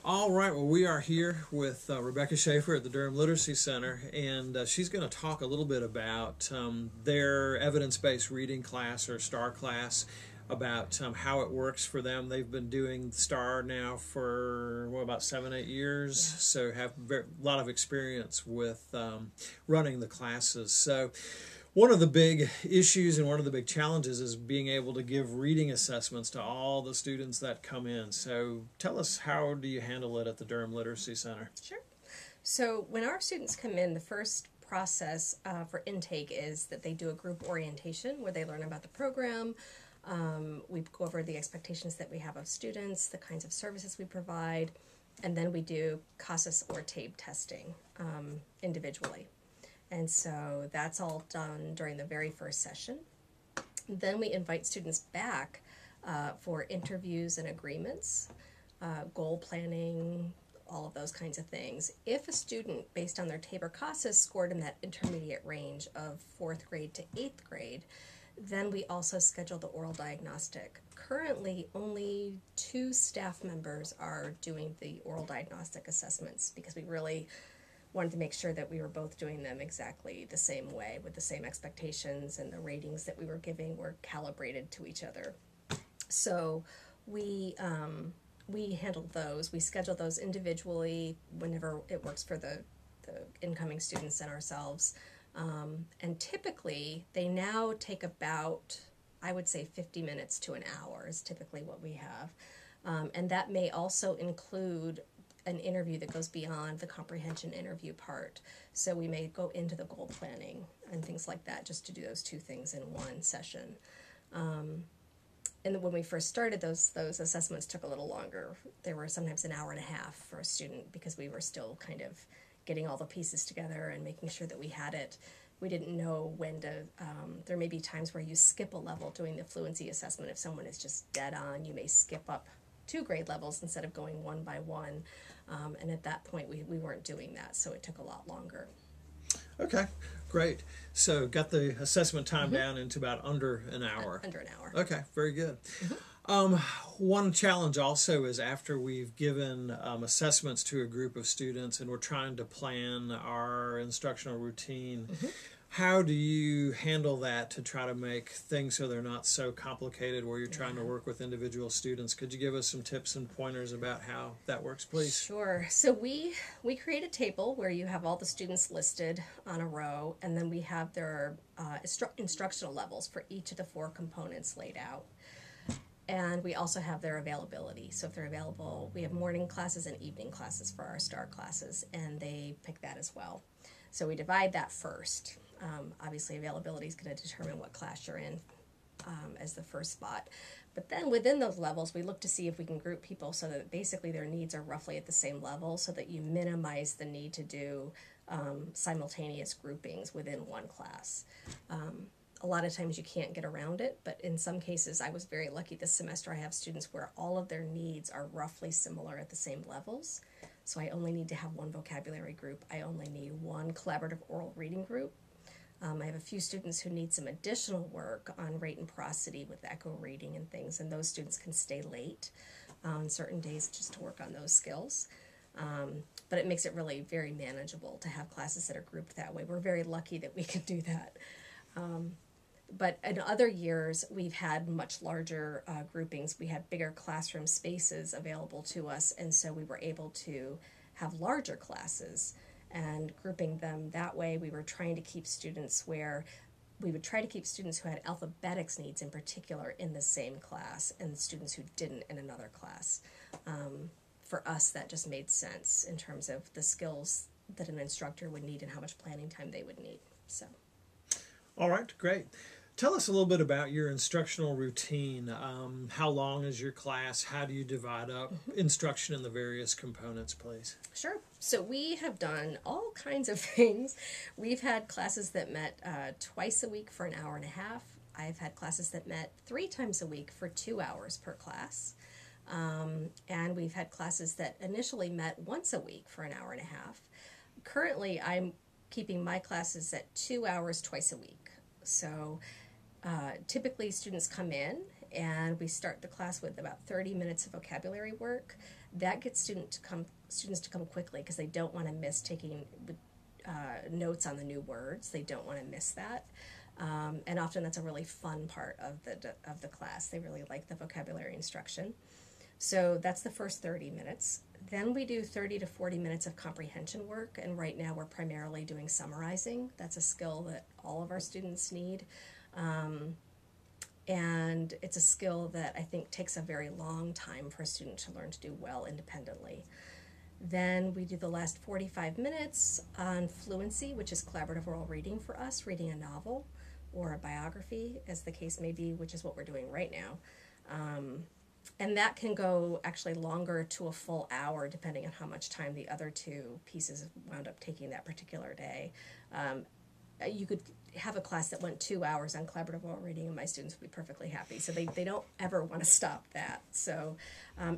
All right, well, we are here with Rebecca Schaefer at the Durham Literacy Center, and she's going to talk a little bit about their evidence-based reading class or STAR class, about how it works for them. They've been doing STAR now for, about 7-8 years, so have a lot of experience with running the classes. So one of the big issues and one of the big challenges is being able to give reading assessments to all the students that come in. So tell us, how do you handle it at the Durham Literacy Center? Sure. So when our students come in, the first process for intake is that they do a group orientation where they learn about the program. We go over the expectations that we have of students, the kinds of services we provide, and then we do CASAS or TABE testing individually. And so that's all done during the very first session. Then we invite students back for interviews and agreements, goal planning, all of those kinds of things. If a student, based on their TABE or CASAS, scored in that intermediate range of 4th grade to 8th grade, then we also schedule the oral diagnostic. Currently, only 2 staff members are doing the oral diagnostic assessments because we really wanted to make sure that we were both doing them exactly the same way with the same expectations, and the ratings that we were giving were calibrated to each other. So we handle those. We schedule those individually whenever it works for the incoming students and ourselves. And typically they now take about, I would say, 50 minutes to an hour is typically what we have. And that may also include an interview that goes beyond the comprehension interview part. So we may go into the goal planning and things like that, just to do those 2 things in one session. And when we first started, those assessments took a little longer. They were sometimes an hour and a half for a student because we were still kind of getting all the pieces together and making sure that we had it. We didn't know when to, there may be times where you skip a level doing the fluency assessment. If someone is just dead on, you may skip up 2 grade levels instead of going one by one. And at that point, we weren't doing that, so it took a lot longer. Okay, great. So got the assessment time down into about under an hour. Under an hour. Okay, very good. One challenge also is, after we've given assessments to a group of students and we're trying to plan our instructional routine, how do you handle that to try to make things so they're not so complicated where you're trying to work with individual students? Could you give us some tips and pointers about how that works, please? Sure. So we create a table where you have all the students listed on a row, and then we have their instructional levels for each of the 4 components laid out. And we also have their availability. So if they're available, we have morning classes and evening classes for our STAR classes, and they pick that as well. So we divide that first. Obviously, availability is going to determine what class you're in as the first spot. But then within those levels, we look to see if we can group people so that basically their needs are roughly at the same level, so that you minimize the need to do simultaneous groupings within one class. A lot of times you can't get around it, but in some cases, I was very lucky this semester. I have students where all of their needs are roughly similar at the same levels. So I only need to have 1 vocabulary group. I only need 1 collaborative oral reading group. I have a few students who need some additional work on rate and prosody with echo reading and things, and those students can stay late on certain days just to work on those skills. But it makes it really very manageable to have classes that are grouped that way. We're very lucky that we can do that. But in other years, we've had much larger groupings. We had bigger classroom spaces available to us, and so we were able to have larger classes. And grouping them that way, we were trying to keep students where we would try to keep students who had alphabetics needs in particular in the same class, and students who didn't in another class. For us, that just made sense in terms of the skills that an instructor would need and how much planning time they would need. So, all right, great. Tell us a little bit about your instructional routine. How long is your class? How do you divide up instruction in the various components, please? Sure. So we have done all kinds of things. We've had classes that met twice a week for an hour and a half. I've had classes that met 3 times a week for 2 hours per class. And we've had classes that initially met once a week for an hour and a half. Currently, I'm keeping my classes at 2 hours twice a week. So typically students come in and we start the class with about 30 minutes of vocabulary work. That gets students to come quickly because they don't want to miss taking notes on the new words. They don't want to miss that. And often that's a really fun part of the class. They really like the vocabulary instruction. So that's the first 30 minutes. Then we do 30 to 40 minutes of comprehension work, and right now we're primarily doing summarizing. That's a skill that all of our students need. And it's a skill that I think takes a very long time for a student to learn to do well independently. Then we do the last 45 minutes on fluency, which is collaborative oral reading for us, reading a novel or a biography, as the case may be, which is what we're doing right now. And that can go actually longer to a full hour, depending on how much time the other two pieces wound up taking that particular day. You could have a class that went 2 hours on collaborative oral reading, and my students would be perfectly happy. So they don't ever want to stop that. So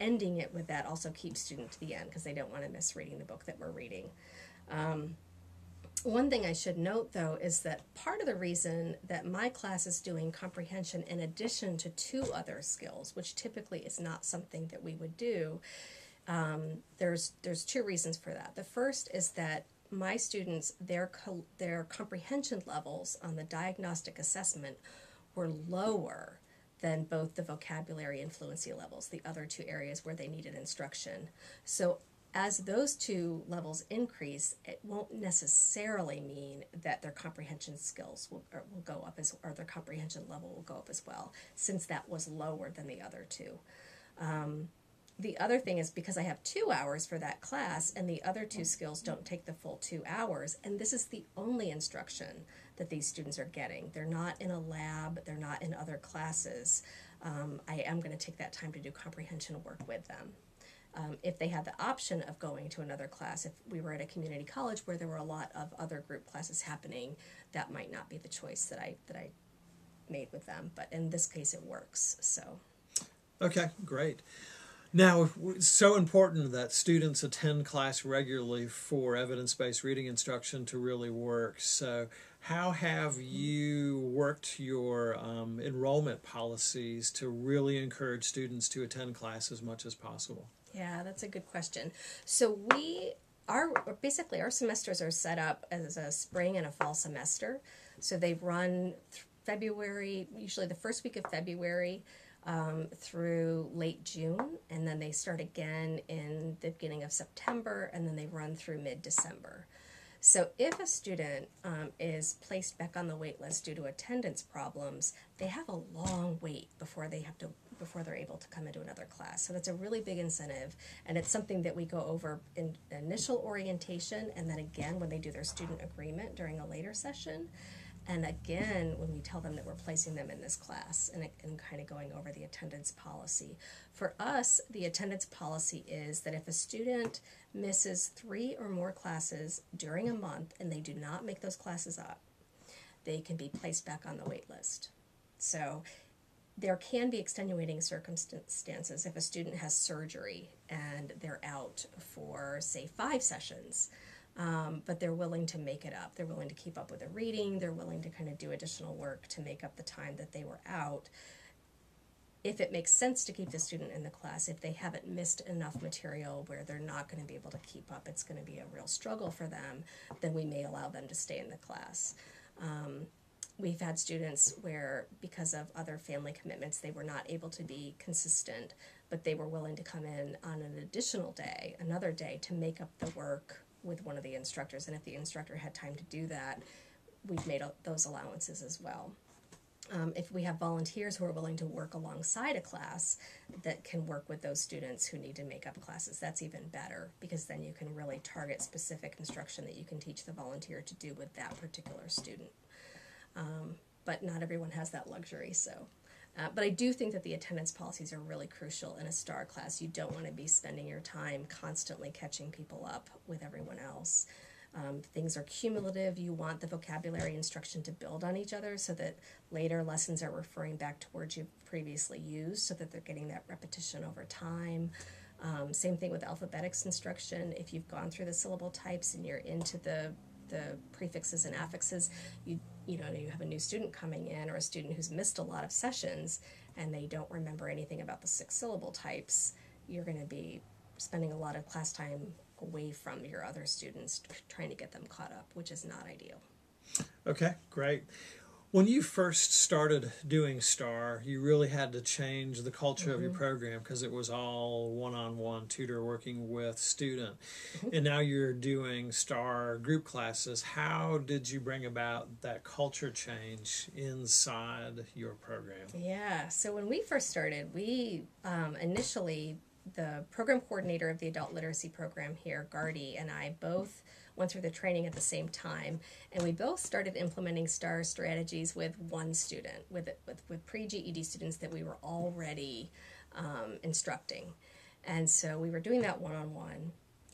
ending it with that also keeps students to the end because they don't want to miss reading the book that we're reading. One thing I should note, though, is that part of the reason that my class is doing comprehension in addition to 2 other skills, which typically is not something that we would do, there's 2 reasons for that. The first is that my students, their comprehension levels on the diagnostic assessment were lower than both the vocabulary and fluency levels, the other 2 areas where they needed instruction. So as those 2 levels increase, it won't necessarily mean that their comprehension skills will go up or their comprehension level will go up as well, since that was lower than the other 2. The other thing is because I have 2 hours for that class and the other 2 skills don't take the full 2 hours, and this is the only instruction that these students are getting. They're not in a lab, they're not in other classes. I am going to take that time to do comprehension work with them. If they had the option of going to another class, if we were at a community college where there were a lot of other group classes happening, that might not be the choice that I made with them. But in this case, it works. So. Okay, great. Now, it's so important that students attend class regularly for evidence-based reading instruction to really work. So how have you worked your enrollment policies to really encourage students to attend class as much as possible? Yeah, that's a good question. So basically our semesters are set up as a spring and a fall semester. So they run February, usually the first week of February, through late June, and then they start again in the beginning of September, and then they run through mid-December. So if a student is placed back on the wait list due to attendance problems, they have a long wait before they're able to come into another class. So that's a really big incentive, and it's something that we go over in initial orientation, and then again when they do their student agreement during a later session. And again, when we tell them that we're placing them in this class and kind of going over the attendance policy. For us, the attendance policy is that if a student misses 3 or more classes during a month and they do not make those classes up, they can be placed back on the wait list. So there can be extenuating circumstances if a student has surgery and they're out for, say, 5 sessions. But they're willing to make it up. They're willing to keep up with the reading. They're willing to kind of do additional work to make up the time that they were out. If it makes sense to keep the student in the class, if they haven't missed enough material where they're not going to be able to keep up, it's going to be a real struggle for them, then we may allow them to stay in the class. We've had students where, because of other family commitments, they were not able to be consistent, but they were willing to come in on an additional day, another day, to make up the work with one of the instructors, and if the instructor had time to do that, we've made those allowances as well. If we have volunteers who are willing to work alongside a class that can work with those students who need to make up classes, that's even better, because then you can really target specific instruction that you can teach the volunteer to do with that particular student. But not everyone has that luxury, so. But I do think that the attendance policies are really crucial in a STAR class. You don't want to be spending your time constantly catching people up with everyone else. Things are cumulative. You want the vocabulary instruction to build on each other so that later lessons are referring back to words you've previously used so that they're getting that repetition over time. Same thing with alphabetics instruction. If you've gone through the syllable types and you're into the prefixes and affixes, you have a new student coming in or a student who's missed a lot of sessions, and they don't remember anything about the 6 syllable types, you're going to be spending a lot of class time away from your other students trying to get them caught up, which is not ideal. Okay, great. When you first started doing STAR, you really had to change the culture of your program because it was all one-on-one tutor working with student. And now you're doing STAR group classes. How did you bring about that culture change inside your program? Yeah, so when we first started, we initially, the program coordinator of the adult literacy program here, Gardy, and I both went through the training at the same time, and we both started implementing STAR strategies with one student, with pre-GED students that we were already instructing. And so we were doing that one-on-one,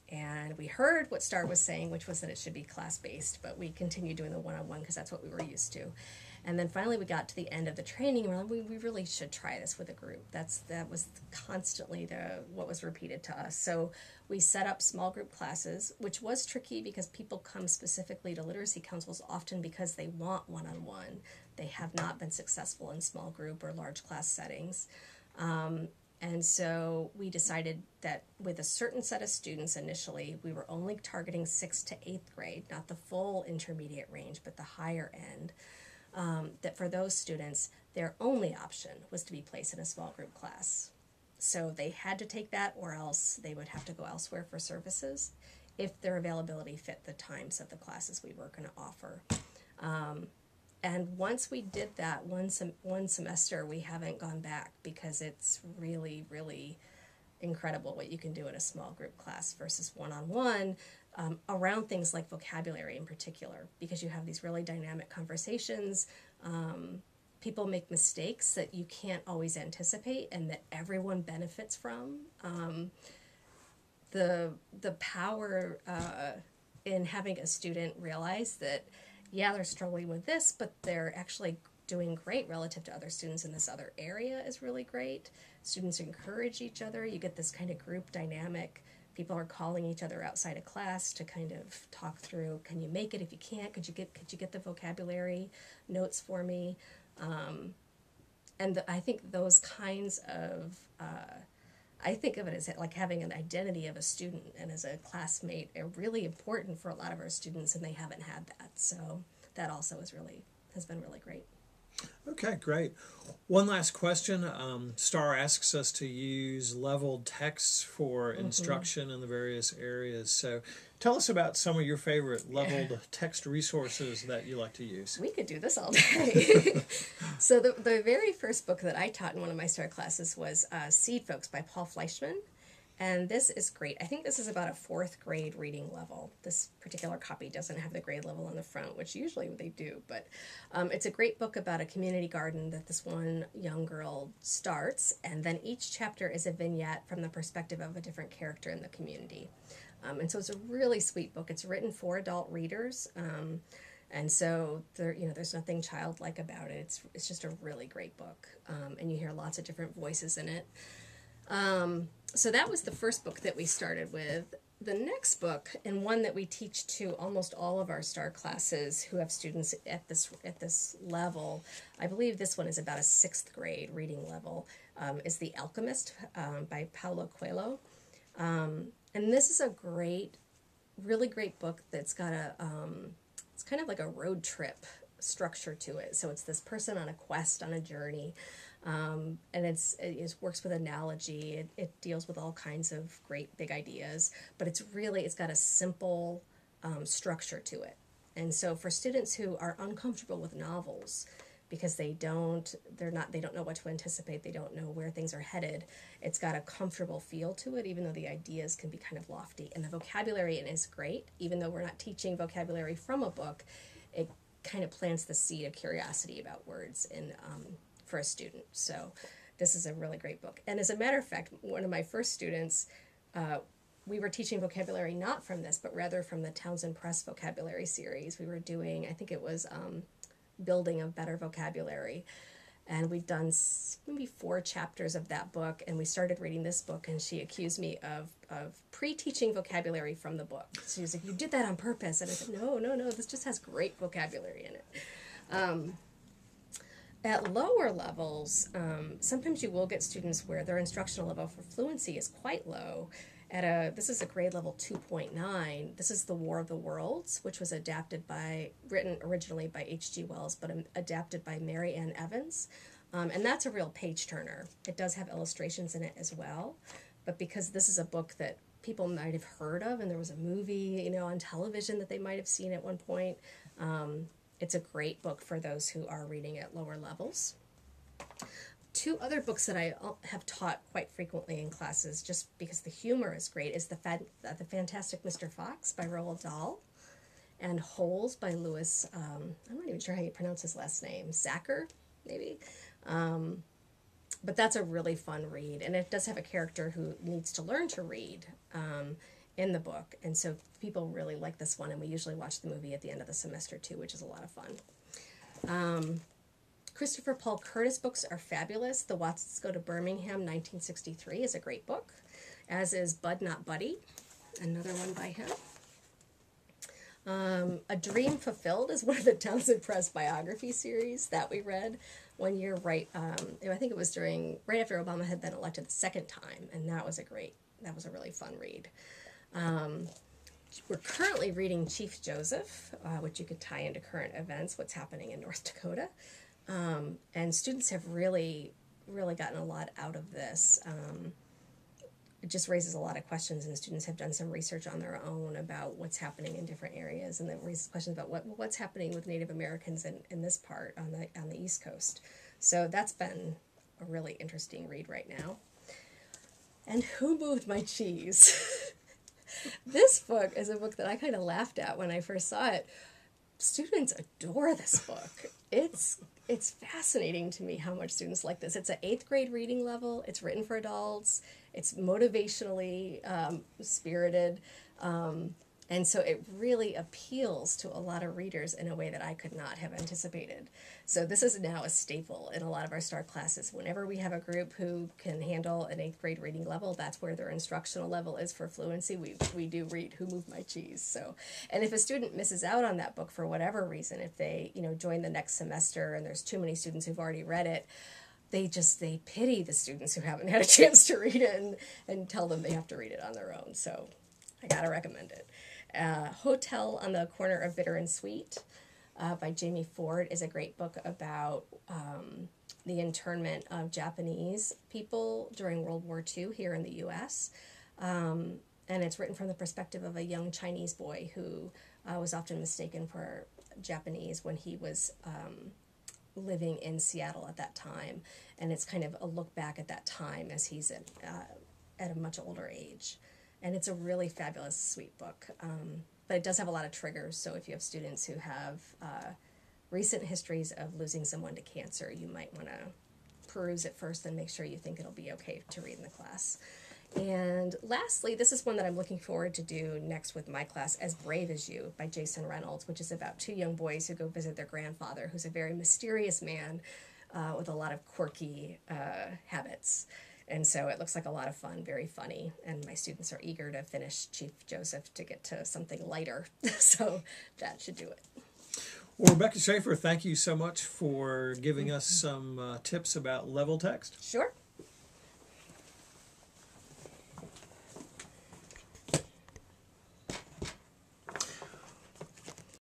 and we heard what STAR was saying, which was that it should be class-based, but we continued doing the one-on-one because that's what we were used to. And then finally we got to the end of the training, and we're like, we really should try this with a group. That was constantly what was repeated to us. So we set up small group classes, which was tricky because people come specifically to literacy councils often because they want one-on-one. They have not been successful in small group or large class settings. And so we decided that with a certain set of students initially, we were only targeting 6th to 8th grade, not the full intermediate range, but the higher end. That for those students, their only option was to be placed in a small group class. So they had to take that, or else they would have to go elsewhere for services if their availability fit the times of the classes we were going to offer. And once we did that one semester, we haven't gone back because it's really, really incredible what you can do in a small group class versus one-on-one. Around things like vocabulary in particular, because you have these really dynamic conversations. People make mistakes that you can't always anticipate and that everyone benefits from. The power in having a student realize that, yeah, they're struggling with this, but they're actually doing great relative to other students in this other area is really great. Students encourage each other. You get this kind of group dynamic. People are calling each other outside of class to kind of talk through, can you make it? If you can't, could you get the vocabulary notes for me? I think those kinds of, I think of it as like having an identity of a student and as a classmate are really important for a lot of our students, and they haven't had that. So that also has been really great. Okay, great. One last question. STAR asks us to use leveled texts for instruction in the various areas. So tell us about some of your favorite leveled text resources that you like to use. We could do this all day. So the very first book that I taught in one of my STAR classes was Seed Folks by Paul Fleischman. And this is great. I think this is about a 4th grade reading level. This particular copy doesn't have the grade level on the front, which usually they do. But it's a great book about a community garden that this one young girl starts. And then each chapter is a vignette from the perspective of a different character in the community. And so it's a really sweet book. It's written for adult readers. And so there's nothing childlike about it. It's just a really great book. And you hear lots of different voices in it. So that was the first book that we started with. The next book, and one that we teach to almost all of our STAR classes who have students at this level, I believe this one is about a 6th grade reading level, is The Alchemist by Paulo Coelho. And this is a really great book that's got it's kind of like a road trip structure to it. So it's this person on a quest, on a journey. And it works with analogy. It deals with all kinds of great big ideas, but it's got a simple structure to it. And so for students who are uncomfortable with novels because they don't know what to anticipate, they don't know where things are headed, it's got a comfortable feel to it, even though the ideas can be kind of lofty. And the vocabulary in it is great, even though we're not teaching vocabulary from a book. It kind of plants the seed of curiosity about words for a student. So this is a really great book. And as a matter of fact, one of my first students, we were teaching vocabulary not from this, but rather from the Townsend Press vocabulary series. We were doing, I think it was Building a Better Vocabulary. And we'd done maybe 4 chapters of that book, and we started reading this book, and she accused me of pre-teaching vocabulary from the book. She was like, you did that on purpose. And I said, no, this just has great vocabulary in it. At lower levels, sometimes you will get students where their instructional level for fluency is quite low. This is a grade level 2.9. This is The War of the Worlds, which was written originally by H.G. Wells, but adapted by Mary Ann Evans. And that's a real page turner. It does have illustrations in it as well, but because this is a book that people might have heard of, and there was a movie, on television that they might have seen at one point, it's a great book for those who are reading at lower levels. Two other books that I have taught quite frequently in classes, just because the humor is great, is The Fantastic Mr. Fox by Roald Dahl, and Holes by Lewis, I'm not even sure how you pronounce his last name, Zacher, maybe? But that's a really fun read, and it does have a character who needs to learn to read in the book, and so people really like this one, and we usually watch the movie at the end of the semester too, which is a lot of fun. Christopher Paul Curtis books are fabulous. The Watsons Go to Birmingham, 1963, is a great book, as is Bud Not Buddy, another one by him. A Dream Fulfilled is one of the Townsend Press biography series that we read one year, I think it was right after Obama had been elected the second time, and that was a really fun read. We're currently reading Chief Joseph, which you could tie into current events, what's happening in North Dakota. And students have really, really gotten a lot out of this. It just raises a lot of questions, and students have done some research on their own about what's happening in different areas, and it raises questions about what's happening with Native Americans in this part on the East Coast. So that's been a really interesting read right now. And Who Moved My Cheese? This book is a book that I kind of laughed at when I first saw it. Students adore this book. It's fascinating to me how much students like this. It's an 8th grade reading level. It's written for adults. It's motivationally spirited. And so it really appeals to a lot of readers in a way that I could not have anticipated. So this is now a staple in a lot of our STAR classes. Whenever we have a group who can handle an 8th grade reading level, that's where their instructional level is for fluency. We do read Who Moved My Cheese. So, and if a student misses out on that book for whatever reason, if they join the next semester and there's too many students who've already read it, they pity the students who haven't had a chance to read it and tell them they have to read it on their own. So I gotta recommend it. Hotel on the Corner of Bitter and Sweet by Jamie Ford is a great book about the internment of Japanese people during World War II here in the U.S. And it's written from the perspective of a young Chinese boy who was often mistaken for Japanese when he was living in Seattle at that time. And it's kind of a look back at that time as he's at a much older age. And it's a really fabulous, sweet book. But it does have a lot of triggers, so if you have students who have recent histories of losing someone to cancer, you might want to peruse it first and make sure you think it'll be okay to read in the class. And lastly, this is one that I'm looking forward to do next with my class, As Brave as You by Jason Reynolds, which is about 2 young boys who go visit their grandfather, who's a very mysterious man with a lot of quirky habits. And so it looks like a lot of fun, very funny, and my students are eager to finish Chief Joseph to get to something lighter, so that should do it. Well, Rebecca Schaefer, thank you so much for giving us some tips about level text. Sure.